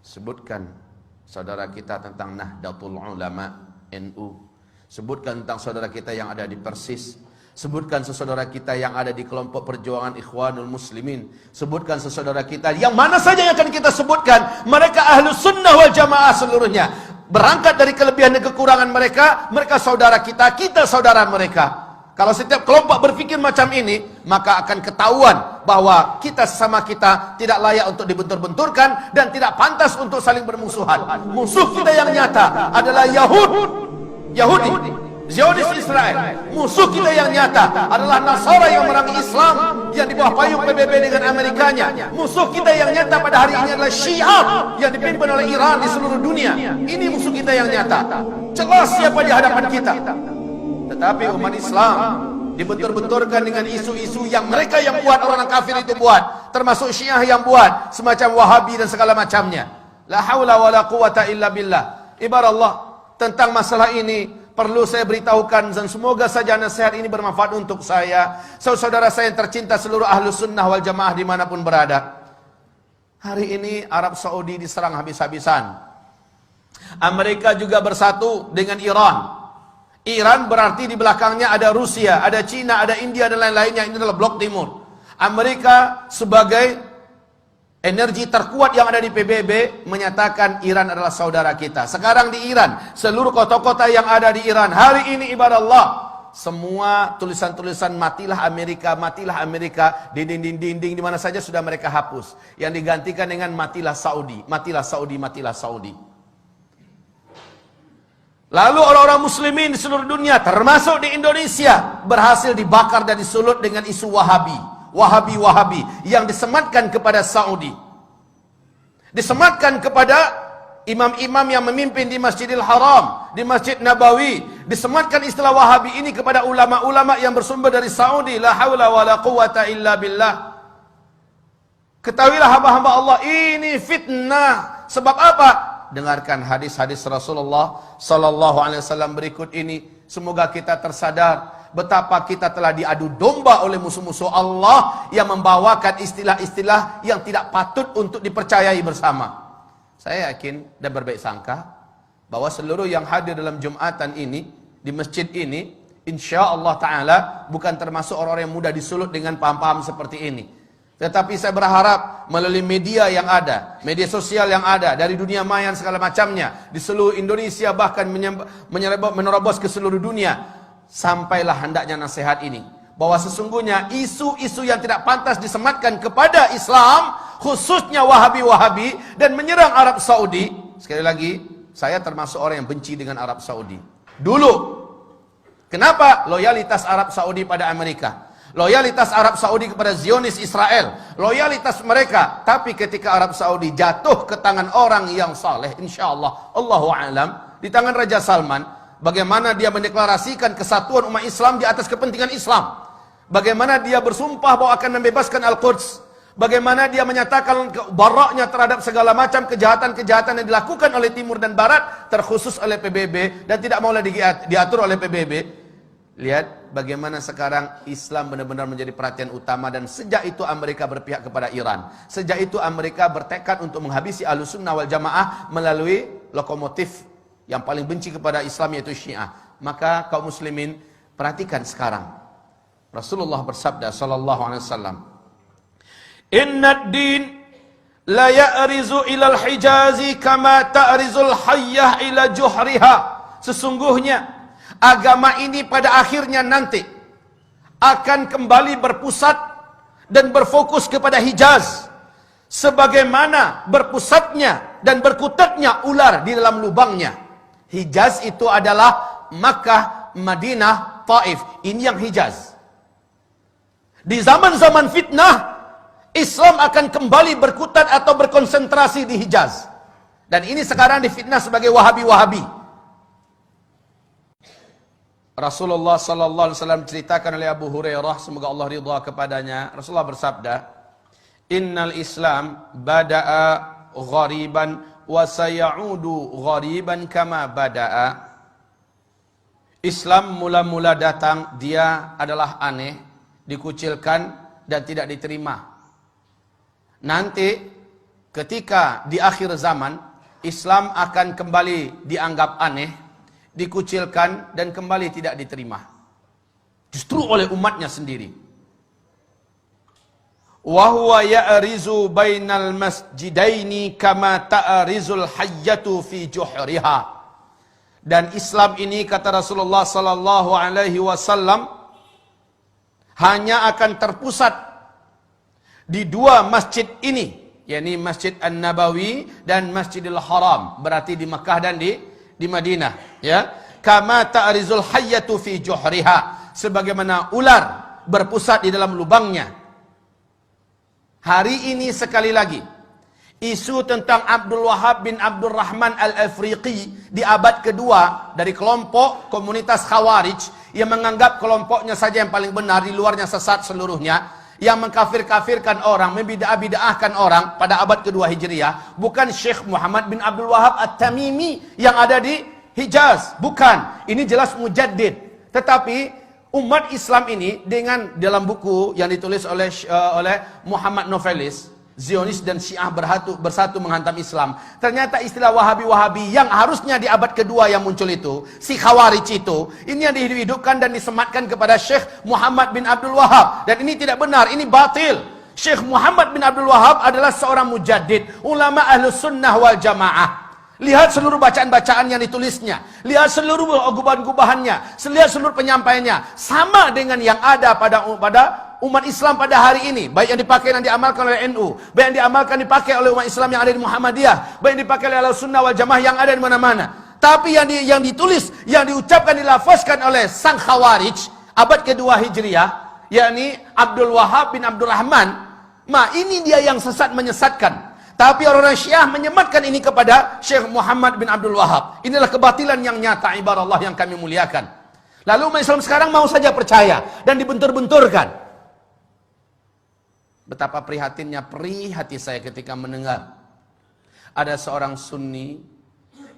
Sebutkan saudara kita tentang Nahdlatul Ulama NU. Sebutkan tentang saudara kita yang ada di Persis. Sebutkan sesaudara kita yang ada di kelompok perjuangan Ikhwanul Muslimin. Sebutkan sesaudara kita yang mana saja yang akan kita sebutkan, mereka Ahlus Sunnah wal Jamaah seluruhnya. Berangkat dari kelebihan dan kekurangan mereka, mereka saudara kita, kita saudara mereka. Kalau setiap kelompok berpikir macam ini, maka akan ketahuan bahwa kita sesama kita tidak layak untuk dibentur-benturkan dan tidak pantas untuk saling bermusuhan. Musuh kita yang nyata adalah Yahudi, Zionis Israel. Musuh kita yang nyata adalah Nasara yang merangi Islam yang di bawah payung PBB dengan Amerikanya. Musuh kita yang nyata pada hari ini adalah Syiah yang dipimpin oleh Iran di seluruh dunia. Ini musuh kita yang nyata. Jelas siapa di hadapan kita. Tetapi umat Islam dibentur-benturkan dengan isu-isu yang mereka yang buat, orang kafir itu buat, termasuk Syiah yang buat, semacam Wahabi dan segala macamnya. La haula wala quwata illa billah. Ibarat Allah, tentang masalah ini perlu saya beritahukan dan semoga saja nasihat ini bermanfaat untuk saya, saudara saya yang tercinta, seluruh Ahlus Sunnah wal Jamaah dimanapun berada. Hari ini Arab Saudi diserang habis-habisan. Amerika juga bersatu dengan Iran. Iran berarti di belakangnya ada Rusia, ada Cina, ada India dan lain-lainnya. Ini adalah blok timur. Amerika sebagai energi terkuat yang ada di PBB menyatakan Iran adalah saudara kita. Sekarang di Iran, seluruh kota-kota yang ada di Iran hari ini ibarat Allah, semua tulisan-tulisan matilah Amerika di dinding-dinding di mana saja sudah mereka hapus. Yang digantikan dengan matilah Saudi, matilah Saudi, matilah Saudi. Lalu orang-orang muslimin di seluruh dunia termasuk di Indonesia berhasil dibakar dan disulut dengan isu Wahabi yang disematkan kepada Saudi, disematkan kepada imam-imam yang memimpin di Masjidil Haram, di Masjid Nabawi, disematkan istilah Wahabi ini kepada ulama-ulama yang bersumber dari Saudi. La haula wala quwata illa billah. Ketahuilah hamba-hamba Allah, ini fitnah. Sebab apa? Dengarkan hadis-hadis Rasulullah sallallahu alaihi wasallam berikut ini. Semoga kita tersadar betapa kita telah diadu domba oleh musuh-musuh Allah yang membawakan istilah-istilah yang tidak patut untuk dipercayai bersama. Saya yakin dan berbaik sangka bahwa seluruh yang hadir dalam Jumatan ini, di masjid ini, insya-Allah ta'ala bukan termasuk orang-orang yang mudah disulut dengan paham-paham seperti ini. Tetapi saya berharap melalui media yang ada, media sosial yang ada, dari dunia maya segala macamnya, di seluruh Indonesia bahkan menerobos ke seluruh dunia, sampailah hendaknya nasihat ini, bahwa sesungguhnya isu-isu yang tidak pantas disematkan kepada Islam, khususnya Wahabi-Wahabi, dan menyerang Arab Saudi. Sekali lagi, saya termasuk orang yang benci dengan Arab Saudi. Dulu, kenapa? Loyalitas Arab Saudi pada Amerika, loyalitas Arab Saudi kepada Zionis Israel, loyalitas mereka. Tapi ketika Arab Saudi jatuh ke tangan orang yang saleh, insyaAllah, Allahu a'lam, di tangan Raja Salman, bagaimana dia mendeklarasikan kesatuan umat Islam di atas kepentingan Islam, bagaimana dia bersumpah bahwa akan membebaskan Al-Quds, bagaimana dia menyatakan baraknya terhadap segala macam kejahatan-kejahatan yang dilakukan oleh Timur dan Barat, terkhusus oleh PBB, dan tidak mau lagi diatur oleh PBB. Lihat bagaimana sekarang Islam benar-benar menjadi perhatian utama, dan sejak itu Amerika berpihak kepada Iran. Sejak itu Amerika bertekad untuk menghabisi Ahlus Sunnah wal Jamaah melalui lokomotif yang paling benci kepada Islam, yaitu Syiah. Maka kaum muslimin, perhatikan sekarang. Rasulullah bersabda sallallahu alaihi wasallam, "Innad din la ya'rizu ilal hijazi kama ta'rizul hayyah ila juhriha." Sesungguhnya agama ini pada akhirnya nanti akan kembali berpusat dan berfokus kepada Hijaz, sebagaimana berpusatnya dan berkutatnya ular di dalam lubangnya. Hijaz itu adalah Makkah, Madinah, Taif. Ini yang Hijaz. Di zaman-zaman fitnah, Islam akan kembali berkutat atau berkonsentrasi di Hijaz. Dan ini sekarang difitnah sebagai Wahabi-Wahabi. Rasulullah sallallahu alaihi wasallam ceritakan oleh Abu Hurairah, semoga Allah ridha kepadanya, Rasulullah bersabda, "Innal Islam bada'a ghariban wa sayaudu ghariban kama bada'a." Islam mula-mula datang, dia adalah aneh, dikucilkan dan tidak diterima. Nanti ketika di akhir zaman Islam akan kembali dianggap aneh, dikucilkan dan kembali tidak diterima. Justru oleh umatnya sendiri. Wa huwa ya'rizu bainal masjidaini kama ta'rizul hayyatu fi juhriha. Dan Islam ini, kata Rasulullah sallallahu alaihi wasallam, hanya akan terpusat di dua masjid ini, yakni Masjid An-Nabawi dan Masjidil Haram, berarti di Mekah dan di Madinah, ya. Kama ta'rizul hayyatu fi juhriha, sebagaimana ular berpusat di dalam lubangnya. Hari ini sekali lagi isu tentang Abdul Wahab bin Abdul Rahman Al-Afriqi di abad kedua dari kelompok komunitas Khawarij yang menganggap kelompoknya saja yang paling benar, di luarnya sesat seluruhnya, yang mengkafir-kafirkan orang, membid'ah-bid'ahkan orang pada abad kedua Hijriah. Bukan Syekh Muhammad bin Abdul Wahab At-Tamimi yang ada di Hijaz, bukan. Ini jelas mujaddid. Tetapi umat Islam ini dengan dalam buku yang ditulis oleh Muhammad Novelis, Zionis dan Syiah bersatu menghantam Islam. Ternyata istilah Wahabi-Wahabi yang harusnya di abad kedua yang muncul itu, si Khawarij itu, ini yang dihidupkan dan disematkan kepada Syekh Muhammad bin Abdul Wahab. Dan ini tidak benar, ini batil. Syekh Muhammad bin Abdul Wahab adalah seorang mujaddid, ulama Ahlus Sunnah wal Jamaah. Lihat seluruh bacaan-bacaan yang ditulisnya, lihat seluruh gubahan-gubahannya, lihat seluruh penyampaiannya, sama dengan yang ada pada umat Islam pada hari ini, baik yang dipakai dan diamalkan oleh NU, baik yang diamalkan dipakai oleh umat Islam yang ada di Muhammadiyah, baik yang dipakai oleh Ahlussunnah wal Jamaah yang ada di mana-mana. Tapi yang ditulis, yang diucapkan, dilafazkan oleh sang Khawarij abad kedua Hijriah, yakni Abdul Wahab bin Abdul Rahman, ini dia yang sesat, menyesatkan. Tapi orang-orang Syiah menyematkan ini kepada Syekh Muhammad bin Abdul Wahab. Inilah kebatilan yang nyata, ibarat Allah yang kami muliakan. Lalu umat Islam sekarang mau saja percaya dan dibentur-benturkan. Betapa prihatinnya, perih hati saya ketika mendengar ada seorang Sunni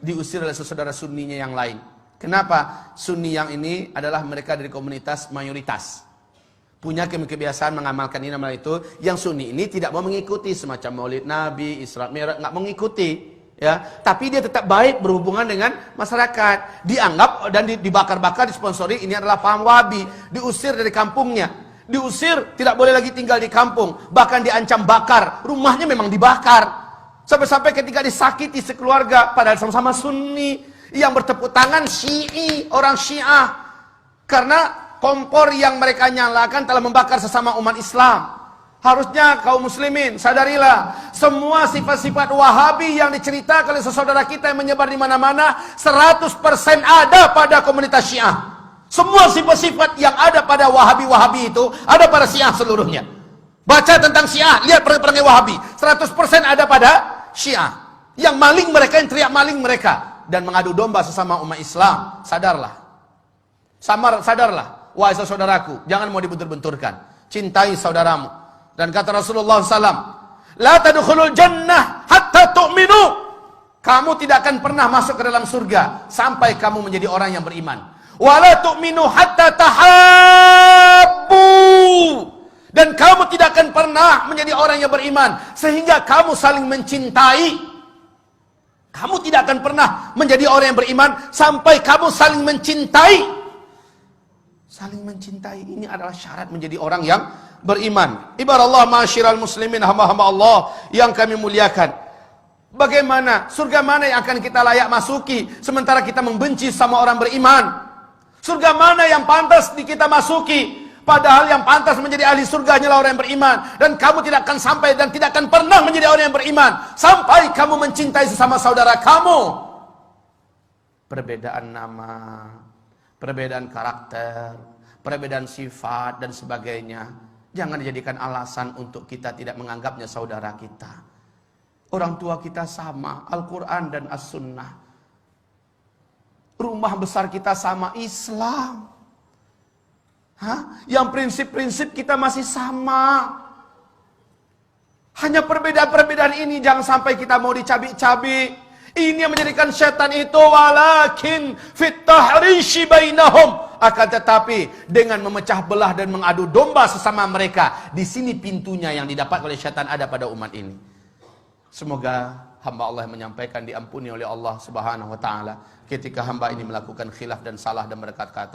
diusir oleh saudara Sunninya yang lain. Kenapa? Sunni yang ini adalah mereka dari komunitas mayoritas, punya kebiasaan mengamalkan ini nama itu. Yang Sunni ini tidak mau mengikuti semacam Maulid Nabi, Isra Mi'raj, nggak mengikuti, ya. Tapi dia tetap baik berhubungan dengan masyarakat. Dianggap dan dibakar-bakar, disponsori, ini adalah paham Wahabi. Diusir dari kampungnya, diusir, tidak boleh lagi tinggal di kampung, bahkan diancam bakar. Rumahnya memang dibakar. Sampai-sampai ketika disakiti sekeluarga, padahal sama-sama Sunni, yang bertepuk tangan Syi'i, orang Syiah, karena kompor yang mereka nyalakan telah membakar sesama umat Islam. Harusnya kaum muslimin sadarilah, semua sifat-sifat Wahabi yang diceritakan oleh saudara kita yang menyebar di mana-mana 100% ada pada komunitas Syiah. Semua sifat-sifat yang ada pada Wahabi-Wahabi itu ada pada Syiah seluruhnya. Baca tentang Syiah, lihat perangai Wahabi, 100% ada pada Syiah. Yang maling mereka, yang teriak maling mereka dan mengadu domba sesama umat Islam. Sadarlah. Sadarlah. Wahai saudaraku, jangan mau dibentur-benturkan. Cintai saudaramu. Dan kata Rasulullah SAW, La tadkhulul jannah hatta tu'minu. Kamu tidak akan pernah masuk ke dalam surga sampai kamu menjadi orang yang beriman. Wa la tu'minu hatta tahabbu. Dan kamu tidak akan pernah menjadi orang yang beriman sehingga kamu saling mencintai. Kamu tidak akan pernah menjadi orang yang beriman sampai kamu saling mencintai. Saling mencintai ini adalah syarat menjadi orang yang beriman. Ibarat Allah, ma'asyiral muslimin, hamba-hamba Allah yang kami muliakan. Bagaimana, surga mana yang akan kita layak masuki sementara kita membenci sama orang beriman? Surga mana yang pantas kita masuki? Padahal yang pantas menjadi ahli surga hanyalah orang yang beriman. Dan kamu tidak akan sampai dan tidak akan pernah menjadi orang yang beriman sampai kamu mencintai sesama saudara kamu. Perbedaan nama, perbedaan karakter, perbedaan sifat dan sebagainya, jangan dijadikan alasan untuk kita tidak menganggapnya saudara kita. Orang tua kita sama, Al-Quran dan As-Sunnah. Rumah besar kita sama, Islam. Yang prinsip-prinsip kita masih sama. Hanya perbedaan-perbedaan ini jangan sampai kita mau dicabik-cabik. Ini yang menjadikan setan itu, walakin fit tahrishi bainahum, akan tetapi dengan memecah belah dan mengadu domba sesama mereka. Di sini pintunya yang didapat oleh setan ada pada umat ini. Semoga hamba Allah yang menyampaikan diampuni oleh Allah Subhanahu wa taala ketika hamba ini melakukan khilaf dan salah dan berkata-kata